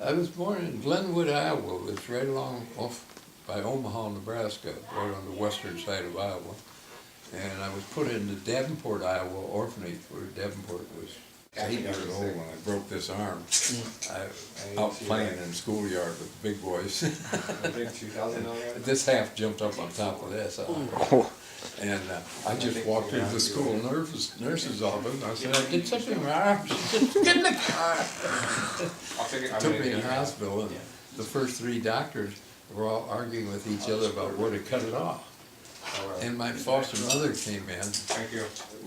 I was born in Glenwood, Iowa. It's right along off by Omaha, Nebraska, right on the western side of Iowa. And I was put into Davenport, Iowa orphanage, where Davenport was 8 years old when I broke this arm. I out playing in the schoolyard with the big boys. This half jumped up on top of this. And I just walked into the school nurse's office, and I said, I did something wrong. She said, get in the car. Took me to the hospital, and the first 3 doctors were all arguing with each other about where to cut it off. And my foster mother came in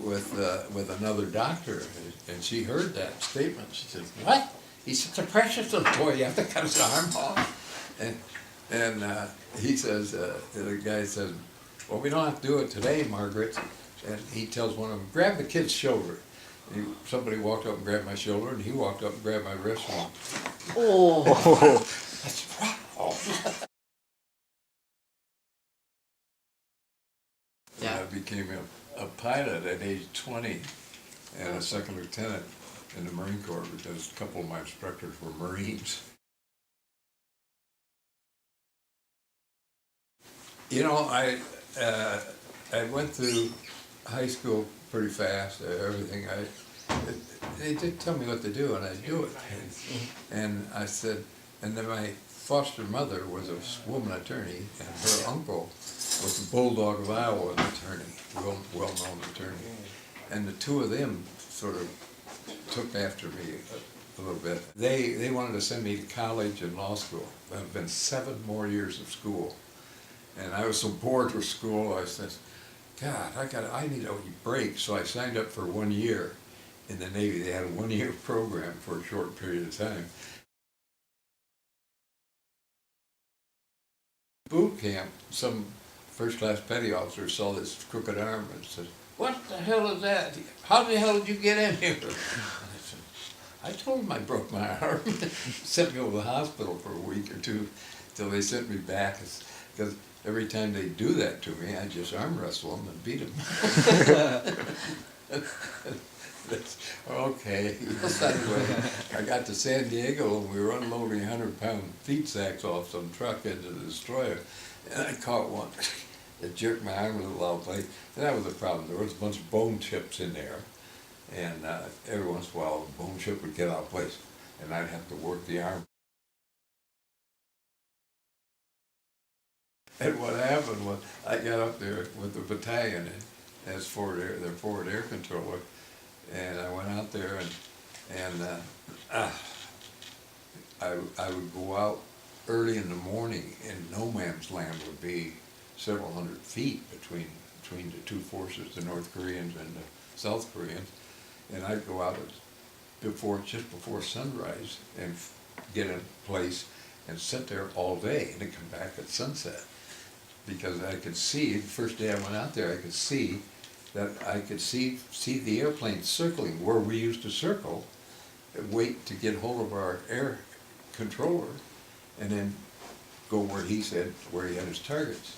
with another doctor, and she heard that statement. She said, what? He's such a precious little boy, you have to cut his arm off? And he says, the guy says, well, we don't have to do it today, Margaret. And he tells one of them, grab the kid's shoulder. Somebody walked up and grabbed my shoulder, and he walked up and grabbed my wrist. Oh! That's wow. Yeah. I became a pilot at age 20 and a second lieutenant in the Marine Corps because a couple of my instructors were Marines. You know, I went through high school pretty fast, everything. They did tell me what to do, and I do it. And I said, and then my foster mother was a woman attorney, and her uncle was the Bulldog of Iowa, an attorney, well-known attorney. And the 2 of them sort of took after me a little bit. They wanted to send me to college and law school. There have been 7 more years of school. And I was so bored with school, I said, God, I need a break. So I signed up for 1 year in the Navy. They had a 1-year program for a short period of time. Boot camp, some first-class petty officer saw this crooked arm and said, what the hell is that? How the hell did you get in here? And I said, I told him I broke my arm. Sent me over to the hospital for a week or 2 till they sent me back. Because every time they do that to me, I just arm wrestle them and beat them. Okay. Anyway, I got to San Diego and we were unloading 100-pound feed sacks off some truck into the destroyer. And I caught one. It jerked my arm a little out of place. And that was the problem. There was a bunch of bone chips in there. And every once in a while, the bone chip would get out of place. And I'd have to work the arm. And what happened was, I got up there with the battalion as their forward air controller, and I went out there and I would go out early in the morning, and no man's land would be several hundred feet between the 2 forces, the North Koreans and the South Koreans, and I'd go out just before sunrise and get in place and sit there all day and then come back at sunset. Because I could see, the first day I went out there, I could see the airplane circling where we used to circle, and wait to get hold of our air controller, and then go where he said, where he had his targets.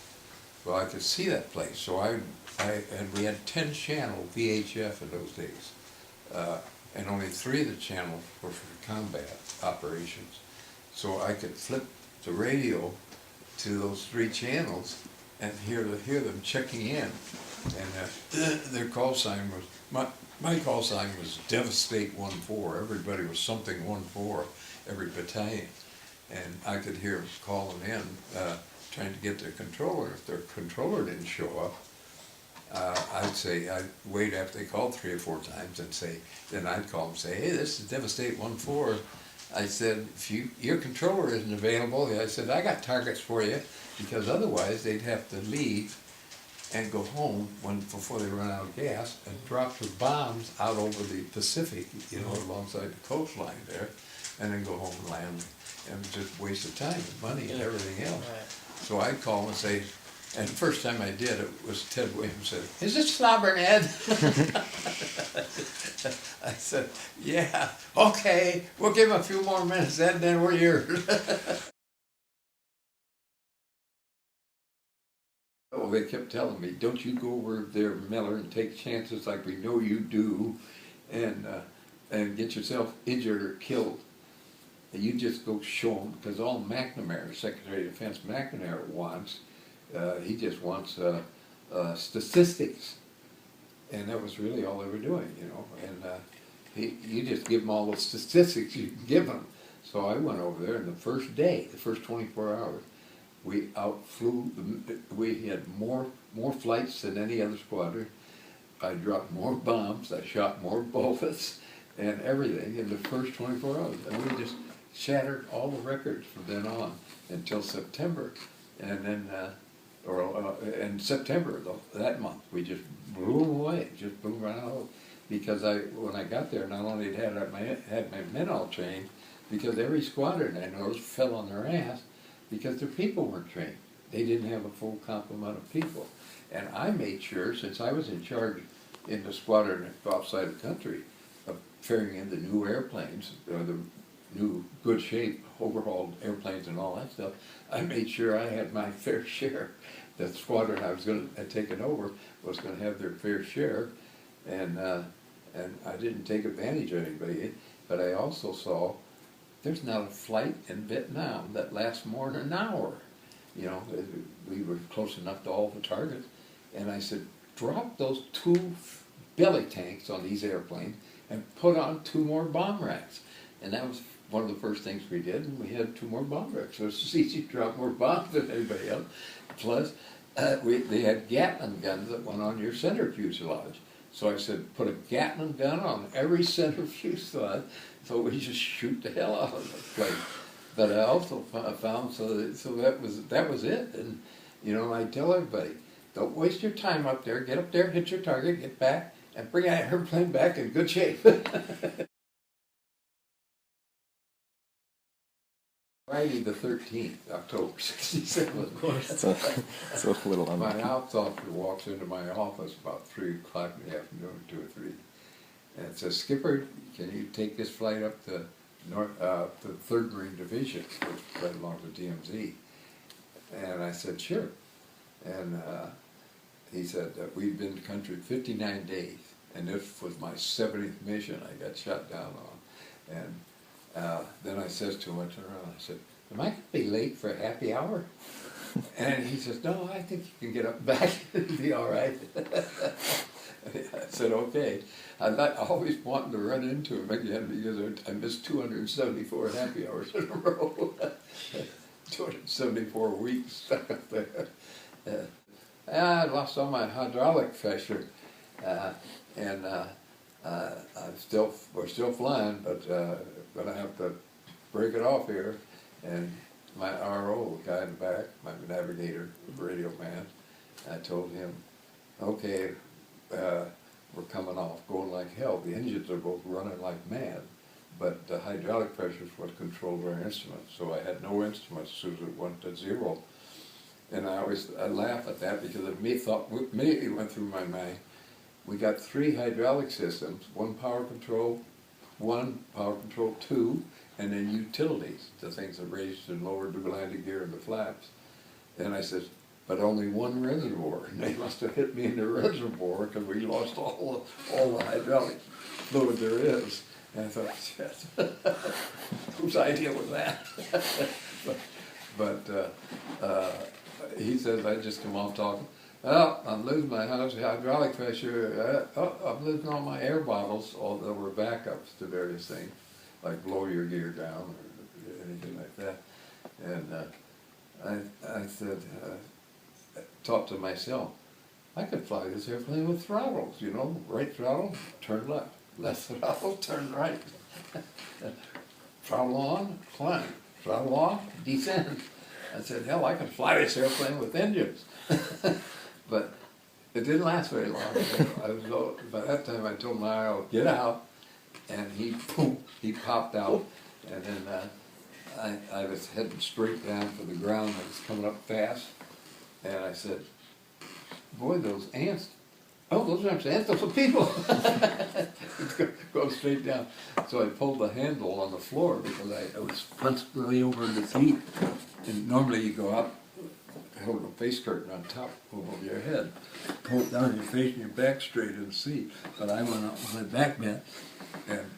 Well, I could see that place, so and we had 10-channel VHF in those days, and only 3 of the channels were for combat operations. So I could flip the radio to those 3 channels and hear them checking in, and their call sign was my call sign was Devastate 1-4. Everybody was something 1-4, every battalion, and I could hear them calling in, trying to get their controller. If their controller didn't show up, I'd wait after they called 3 or 4 times and say, then I'd call them and say, hey, this is Devastate 1-4. I said, if your controller isn't available, I said, I got targets for you, because otherwise they'd have to leave and go home before they run out of gas and drop their bombs out over the Pacific, alongside the coastline there, and then go home and land, and just waste of time and money and everything else. Right. So I'd call and say, and the first time I did, it was Ted Williams said, is this Slobber Ed? I said, yeah, okay, we'll give him a few more minutes, Ed, then we're yours. Oh, they kept telling me, don't you go over there, Miller, and take chances like we know you do, and get yourself injured or killed. you just go show them, because all McNamara, Secretary of Defense McNamara wants, he just wants statistics. And that was really all they were doing, you know. And you just give them all the statistics you can give them. So I went over there, and the first day, the first 24 hours, we outflew, we had more flights than any other squadron. I dropped more bombs, I shot more bullets, and everything in the first 24 hours. And we just shattered all the records from then on until September. And then, in September, that month, we just blew them away, just blew them right out. Because when I got there, not only had my men all trained, because every squadron I noticed fell on their ass because their people weren't trained. They didn't have a full complement of people. And I made sure, since I was in charge in the squadron outside the country, of ferrying in the new airplanes, or the new good shape, overhauled airplanes and all that stuff, I made sure I had my fair share. The squadron I was going to taken over was going to have their fair share, and I didn't take advantage of anybody. But I also saw there's not a flight in Vietnam that lasts more than an hour. You know, we were close enough to all the targets, and I said, drop those 2 belly tanks on these airplanes and put on 2 more bomb racks. And that was one of the first things we did, and we had 2 more bomb racks. So it's easy to drop more bombs than anybody else. Plus, they had Gatling guns that went on your center fuselage. So I said, put a Gatling gun on every center fuselage, so we just shoot the hell out of the place. But I also found so that was it. And you know, I tell everybody, don't waste your time up there. Get up there, hit your target, get back, and bring that airplane back in good shape. Friday the 13th, October 67. Of course. It's a little My unlucky. house officer walks into my office about 3 o'clock in the afternoon, 2 or 3, and says, Skipper, can you take this flight up to the 3rd Marine Division, which right along to DMZ? And I said, sure. And he said that we'd been in the country 59 days, and this was my 70th mission I got shot down on. And then I says to him, I turned around, I said, am I going to be late for a happy hour? And he says, no, I think you can get up and back. It'll be all right. I said, okay. I'm not always wanting to run into him again because I missed 274 happy hours in a row. 274 weeks stuck up there. I lost all my hydraulic pressure, and we're still flying, but I have to break it off here. And my RO, the guy in the back, my navigator, radio man, I told him, okay, we're coming off, going like hell. The engines are both running like mad, but the hydraulic pressure is what controlled our instruments. So I had no instruments as soon as it went to 0. And I laugh at that because immediately went through my mind, we got 3 hydraulic systems, 1 power control, 1 power control 2, and then utilities, the things that raised and lowered the landing gear and the flaps. And I said, but only 1 reservoir. And they must have hit me in the reservoir because we lost all the hydraulic fluid there is. And I thought, shit, whose idea was that? but he says, I just come off talking, well, I'm losing my hydraulic pressure. I'm losing all my air bottles. All there were backups to various things, like blow your gear down or anything like that. And I said, thought to myself, I could fly this airplane with throttles, you know, right throttle, turn left, left throttle, turn right. Throttle on, climb, throttle off, descend. I said, hell, I could fly this airplane with engines. But it didn't last very long. By that time I told my IO, get out, and he popped out, and then I was heading straight down for the ground. I was coming up fast, and I said, boy, those ants, oh, those aren't ants, those are people. Go straight down. So I pulled the handle on the floor because I was constantly over in the seat, and normally you go up, hold a face curtain on top over your head, pull it down, you're facing your back straight in the seat. But I went up with my back bent, and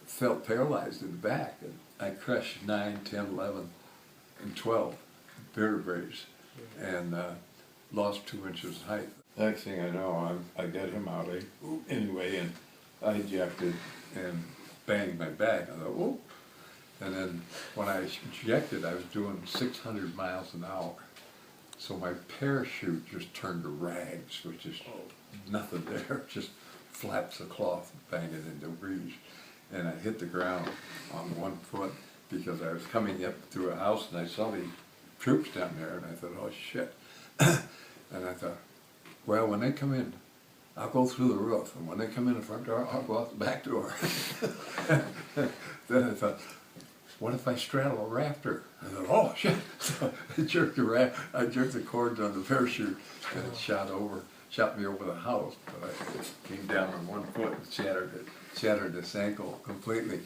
felt paralyzed in the back. And I crushed 9, 10, 11, and 12 vertebrae and lost 2 inches of height. Next thing I know, I get him out anyway, and I ejected and banged my back. I thought, whoop. And then when I ejected, I was doing 600 miles an hour. So my parachute just turned to rags, which is nothing there, just flaps of cloth banging into breeze. And I hit the ground on one foot because I was coming up through a house and I saw the troops down there and I thought, oh shit. And I thought, well, when they come in, I'll go through the roof. And when they come in the front door, I'll go out the back door. Then I thought, what if I straddle a rafter? I thought, oh shit! So I jerked the cords on the parachute, and it shot me over the house. But I came down on one foot and shattered this ankle completely.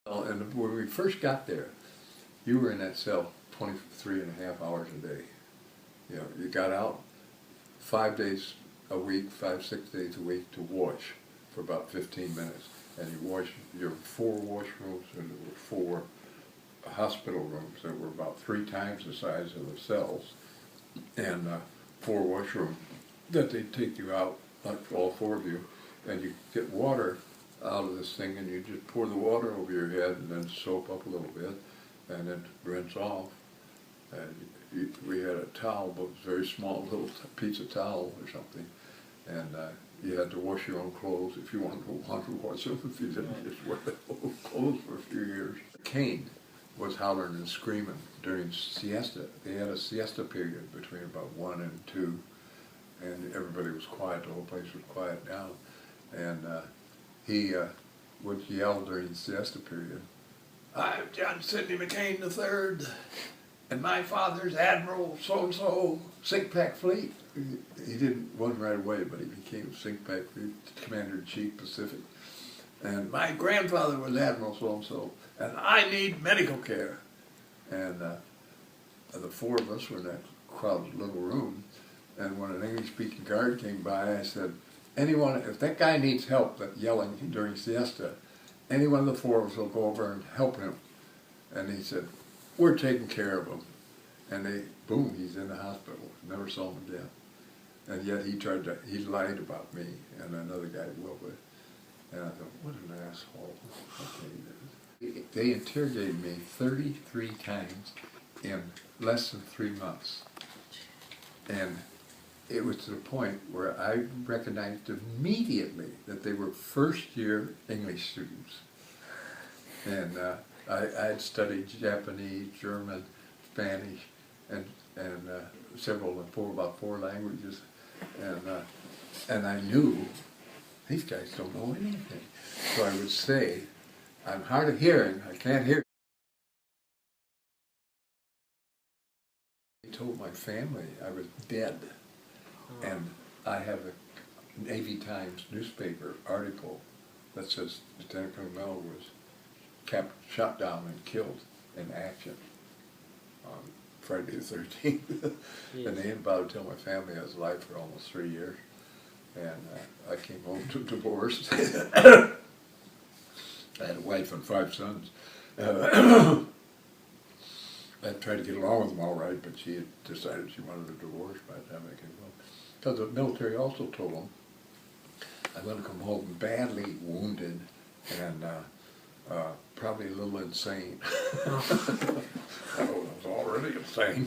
And when we first got there, you were in that cell 23.5 hours a day. You know, you got out 5 days a week, 5, 6 days a week to wash for about 15 minutes. And you washed your 4 washrooms, and there were 4 hospital rooms that were about 3 times the size of the cells, and 4 washrooms that they'd take you out, like all 4 of you, and you get water out of this thing, and you just pour the water over your head, and then soap up a little bit, and then rinse off. And we had a towel, but it was a very small little piece of towel or something, and you had to wash your own clothes if you wanted to wash them, if you didn't just wear the old clothes for a few years. Kane was hollering and screaming during siesta. They had a siesta period between about 1 and 2, and everybody was quiet, the whole place was quiet down. And he would yell during the siesta period, "I'm John Sidney McCain III, and my father's Admiral so-and-so, Sink-Pack Fleet." Wasn't right away, but he became Sink-Pack Fleet Commander-in-Chief Pacific. And my grandfather was Admiral so-and-so, and I need medical care. And the 4 of us were in that crowded little room, and when an English-speaking guard came by, I said, anyone, if that guy needs help that yelling during siesta, any one of the 4 of us will go over and help him. And he said, we're taking care of him. And boom, he's in the hospital. Never saw him again. And yet he lied about me and another guy, Wilbur. And I thought, what an asshole. Okay. They interrogated me 33 times in less than 3 months. And it was to the point where I recognized immediately that they were first-year English students. And I had studied Japanese, German, Spanish, and about 4 languages, and I knew these guys don't know anything. So I would say, I'm hard of hearing, I can't hear. I told my family I was dead, and I have a Navy Times newspaper article that says Lieutenant Colonel Mel was shot down and killed in action on Friday the 13th. Yes. And they didn't bother to tell my family I was alive for almost 3 years. And I came home to divorce. I had a wife and 5 sons. I tried to get along with them all right, but she had decided she wanted a divorce by the time I came home. Because the military also told them I'm going to come home badly wounded and probably a little insane. I was already insane.